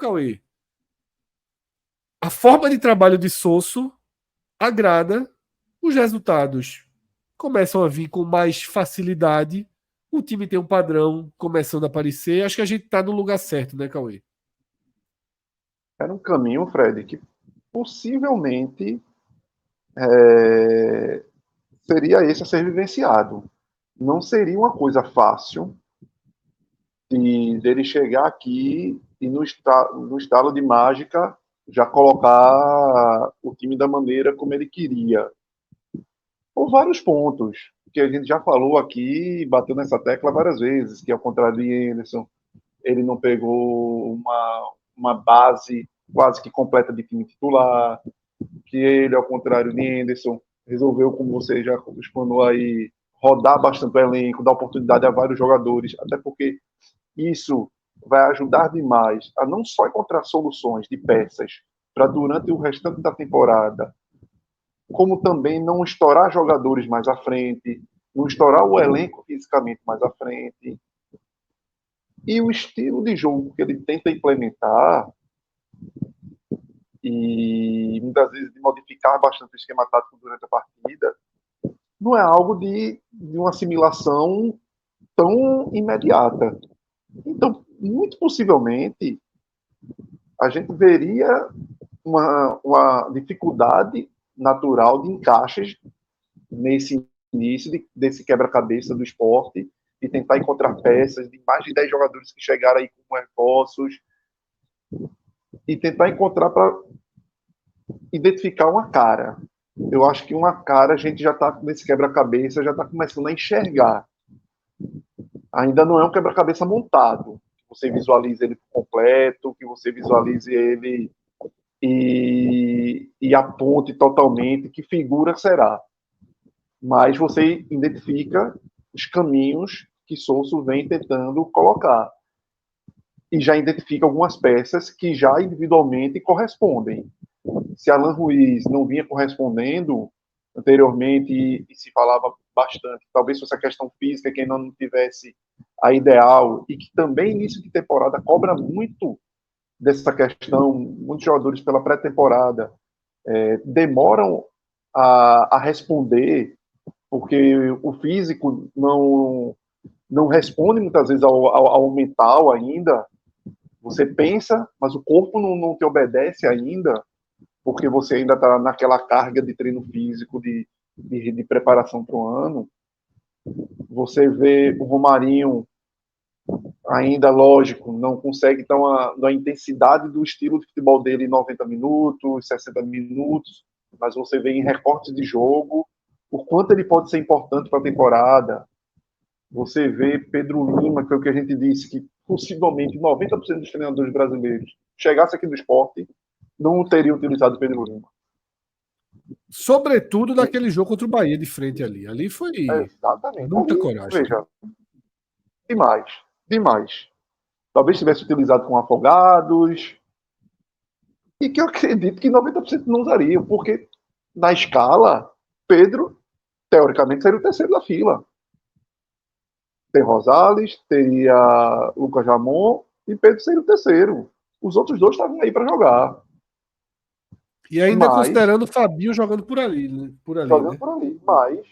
Cauê, a forma de trabalho de Sosso agrada, os resultados começam a vir com mais facilidade, o time tem um padrão começando a aparecer. Acho que a gente está no lugar certo, né, Cauê? Era um caminho, Fred, que possivelmente seria esse a ser vivenciado. Não seria uma coisa fácil dele chegar aqui e no estalo de mágica já colocar o time da maneira como ele queria. Por vários pontos, que a gente já falou aqui, bateu nessa tecla várias vezes, que ao contrário de Anderson, ele não pegou uma base quase que completa de time titular, que ele, ao contrário de Anderson, resolveu, como você já explanou aí, rodar bastante o elenco, dar oportunidade a vários jogadores, até porque isso vai ajudar demais a não só encontrar soluções de peças para durante o restante da temporada, como também não estourar jogadores mais à frente, não estourar o elenco fisicamente mais à frente. E o estilo de jogo que ele tenta implementar, e muitas vezes de modificar bastante o esquema tático durante a partida, não é algo de uma assimilação tão imediata. Então, muito possivelmente, a gente veria uma dificuldade natural de encaixes nesse início desse quebra-cabeça do esporte e tentar encontrar peças de mais de 10 jogadores que chegaram aí com reforços e tentar encontrar para identificar uma cara. Eu acho que uma cara a gente já está nesse quebra-cabeça, já está começando a enxergar. Ainda não é um quebra-cabeça montado. Que você visualize ele completo, que você visualize ele e aponte totalmente que figura será. Mas você identifica os caminhos que Souza vem tentando colocar. E já identifica algumas peças que já individualmente correspondem. Se Alan Ruiz não vinha correspondendo anteriormente e se falava bastante, talvez fosse a questão física, quem não tivesse a ideal, e que também início de temporada cobra muito dessa questão, muitos jogadores pela pré-temporada demoram a responder, porque o físico não responde muitas vezes ao mental ainda. Você pensa, mas o corpo não te obedece ainda, porque você ainda está naquela carga de treino físico, de preparação para o ano. Você vê o Romarinho ainda, lógico, não consegue ter uma intensidade do estilo de futebol dele em 90 minutos, 60 minutos, mas você vê em recortes de jogo o quanto ele pode ser importante para a temporada. Você vê Pedro Lima, que é o que a gente disse, que possivelmente 90% dos treinadores brasileiros chegasse aqui do esporte, não teriam utilizado Pedro Lima. Sobretudo naquele jogo contra o Bahia de frente ali. Ali foi Exatamente. muita Ali, coragem. veja, demais, demais. Talvez tivesse utilizado com afogados, e que eu acredito que 90% não usariam, porque na escala, Pedro, teoricamente, seria o terceiro da fila. Tem Rosales, teria Lucas Ramon, e Pedro seria o terceiro. Os outros dois estavam aí para jogar. E ainda Mas, considerando o Fabinho jogando por ali, né? jogando por ali. Mas,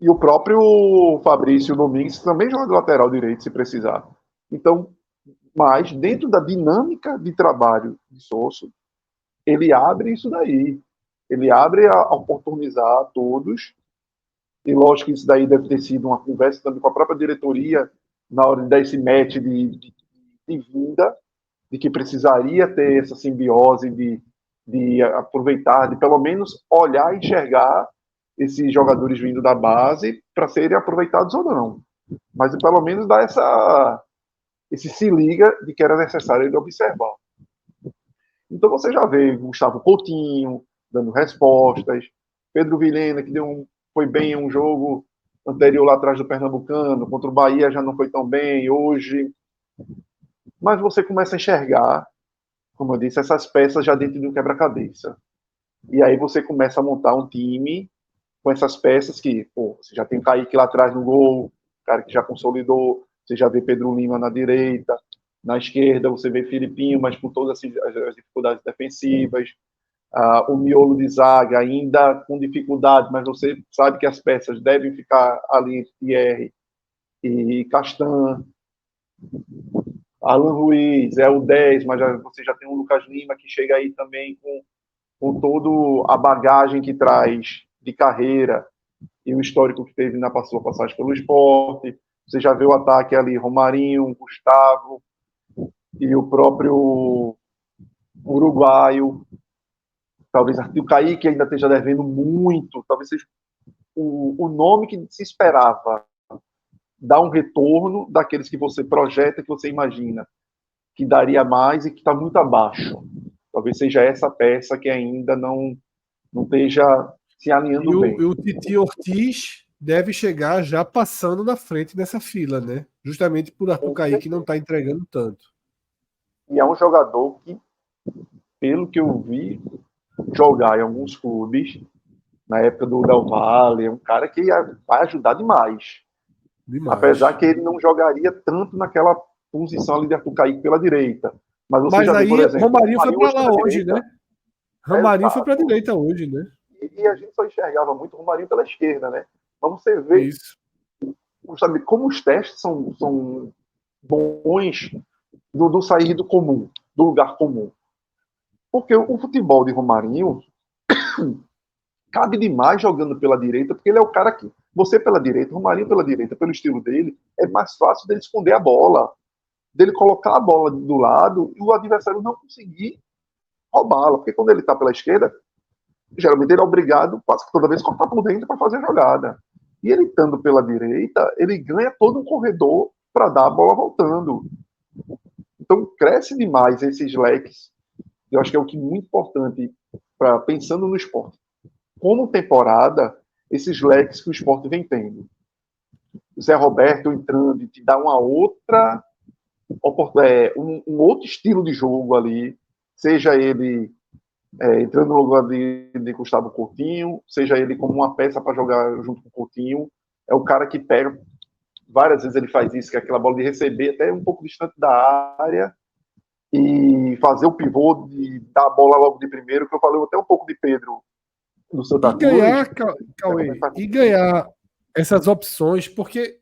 e o próprio Fabrício Domingues também joga de lateral direito, se precisar. Então, mas dentro da dinâmica de trabalho de Sosso, ele abre isso daí. Ele abre a oportunizar a todos. E lógico que isso daí deve ter sido uma conversa também com a própria diretoria na hora de dar esse match de vinda, de que precisaria ter essa simbiose de aproveitar, de pelo menos olhar e enxergar esses jogadores vindo da base para serem aproveitados ou não. Mas pelo menos dar esse se liga de que era necessário ele observar. Então você já vê Gustavo Coutinho dando respostas, Pedro Vilhena, que foi bem em um jogo anterior lá atrás do Pernambucano, contra o Bahia já não foi tão bem hoje. Mas você começa a enxergar, como eu disse, essas peças já dentro de um quebra-cabeça. E aí você começa a montar um time com essas peças que, pô, você já tem o Kaique lá atrás no gol, cara que já consolidou, você já vê Pedro Lima na direita, Na esquerda você vê Filipinho, mas com todas as dificuldades defensivas. O miolo de zaga ainda com dificuldade, mas você sabe que as peças devem ficar ali entre Thierry e Castan. Alan Ruiz é o 10, mas você já tem o Lucas Lima que chega aí também com toda a bagagem que traz de carreira e o histórico que teve na sua passagem pelo Sport. Você já vê o ataque ali, Romarinho, Gustavo e o próprio uruguaio. Talvez o Kaique ainda esteja devendo muito, talvez seja o nome que se esperava dar um retorno daqueles que você projeta, que você imagina que daria mais e que está muito abaixo. Talvez seja essa peça que ainda não esteja se alinhando bem. E o Titi Ortiz deve chegar já passando na frente dessa fila, né? Justamente por Arthur Kaique não estar entregando tanto. E é um jogador que, pelo que eu vi jogar em alguns clubes, na época do Del Valle, é um cara que vai ajudar demais. Apesar que ele não jogaria tanto naquela posição ali de Arthur Kaique pela direita. Mas você já aí, vê, por exemplo, Romarinho foi para lá hoje, direita, né? Romarinho foi para a direita hoje, né? E a gente só enxergava muito o Romarinho pela esquerda, né? Mas você vê, Isso. sabe, como os testes são bons do sair do comum, do lugar comum. Porque o futebol de Romarinho cabe demais jogando pela direita, porque ele é o cara que, você pela direita, Romarinho pela direita, pelo estilo dele, é mais fácil dele esconder a bola, dele colocar a bola do lado e o adversário não conseguir roubá-la, porque quando ele está pela esquerda, geralmente ele é obrigado quase que toda vez a cortar por dentro para fazer a jogada. E ele estando pela direita, ele ganha todo um corredor para dar a bola voltando. Então cresce demais esses leques. Eu acho que é o que é muito importante para pensando no esporte. Como temporada, esses leques que o esporte vem tendo. O Zé Roberto entrando e te dá uma outra um outro estilo de jogo ali, seja ele entrando no lugar de Gustavo Coutinho, seja ele como uma peça para jogar junto com o Coutinho, é o cara que pega, várias vezes ele faz isso, que é aquela bola de receber até um pouco distante da área e fazer o pivô, de dar a bola logo de primeiro, que eu falei até um pouco de Pedro do Santa Cruz. Ganhar, Cauê, e ganhar essas opções, porque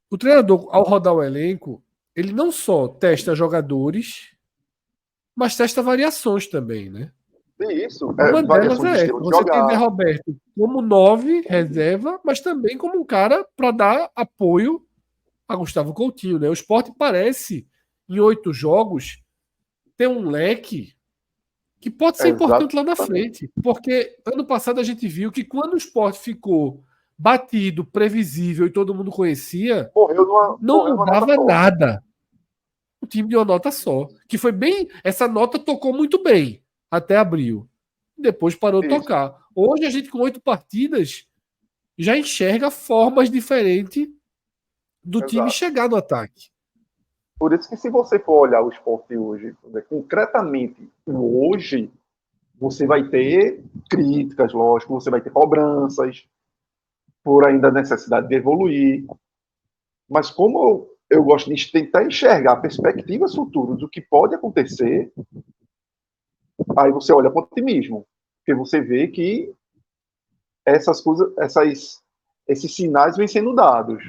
o treinador, ao rodar o elenco, ele não só testa jogadores, mas testa variações também, né? Isso, Uma delas variações de é essa. estilo de Você tem Zé jogar. Roberto como 9 reserva, mas também como um cara para dar apoio a Gustavo Coutinho, né? O Sport parece, em 8 jogos, ter um leque que pode ser importante lá na frente. Porque ano passado a gente viu que quando o Sport ficou batido, previsível e todo mundo conhecia, não mudava nada. O time de uma nota só. Que foi bem. Essa nota tocou muito bem até abril. Depois parou de tocar. Hoje a gente, com 8 partidas, já enxerga formas diferentes do time chegar no ataque. Por isso que se você for olhar o esporte hoje, concretamente hoje, você vai ter críticas, lógico, você vai ter cobranças por ainda necessidade de evoluir. Mas como eu gosto de tentar enxergar perspectivas futuras do que pode acontecer, aí você olha com otimismo, porque você vê que essas coisas, esses sinais vêm sendo dados.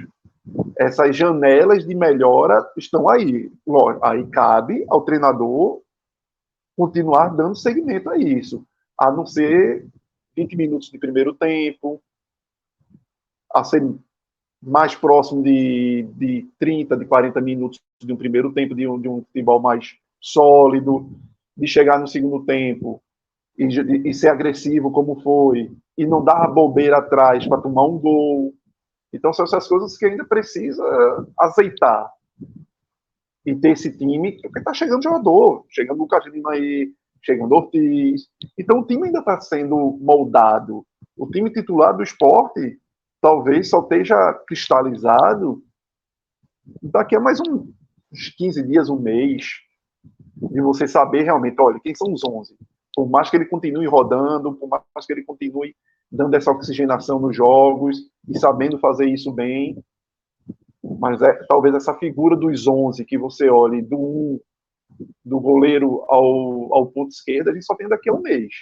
Essas janelas de melhora estão aí. Lógico, aí cabe ao treinador continuar dando seguimento a isso, a não ser 20 minutos de primeiro tempo, a ser mais próximo de 30, de 40 minutos de um primeiro tempo, de um futebol mais sólido, de chegar no segundo tempo e ser agressivo como foi, e não dar a bobeira atrás para tomar um gol. Então são essas coisas que ainda precisa azeitar. E ter esse time, porque está chegando jogador, chegando o Lucas Lima aí, chegando Ortiz. Então o time ainda está sendo moldado. O time titular do esporte talvez só esteja cristalizado daqui a mais uns 15 dias, um mês, de você saber realmente, olha, quem são os 11. Por mais que ele continue rodando, por mais que ele continue dando essa oxigenação nos jogos e sabendo fazer isso bem, mas talvez essa figura dos 11 que você olhe do goleiro ao ponto esquerdo, a gente só tem daqui a um mês.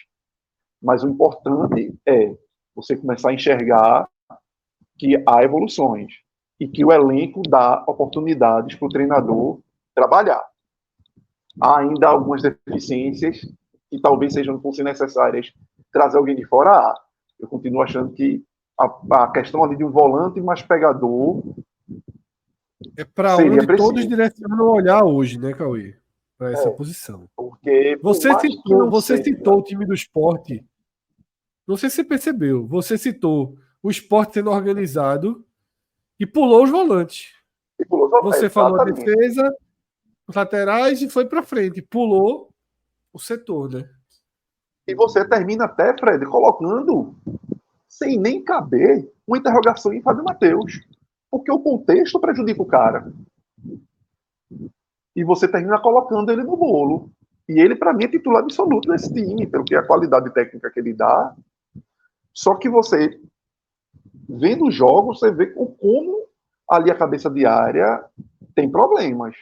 Mas o importante é você começar a enxergar que há evoluções e que o elenco dá oportunidades para o treinador trabalhar. Há ainda algumas deficiências que talvez fossem necessárias trazer alguém de fora. Eu continuo achando que a questão ali de um volante mais pegador É para seria onde todos preciso. direcionam o olhar hoje, né, Cauê? Para essa É, posição. porque, por Você mais que citou, não você citou seja. o time do esporte. Não sei se você percebeu. Você citou o esporte sendo organizado e pulou os volantes. Você falou a Exatamente. defesa, os laterais e foi para frente. Pulou o setor, né? E você termina até, Fred, colocando, sem nem caber, uma interrogação em Fábio Matheus. Porque o contexto prejudica o cara. E você termina colocando ele no bolo. E ele, para mim, é titular absoluto desse time, pelo que a qualidade técnica que ele dá. Só que você, vendo os jogos, você vê como ali a cabeça de área tem problemas.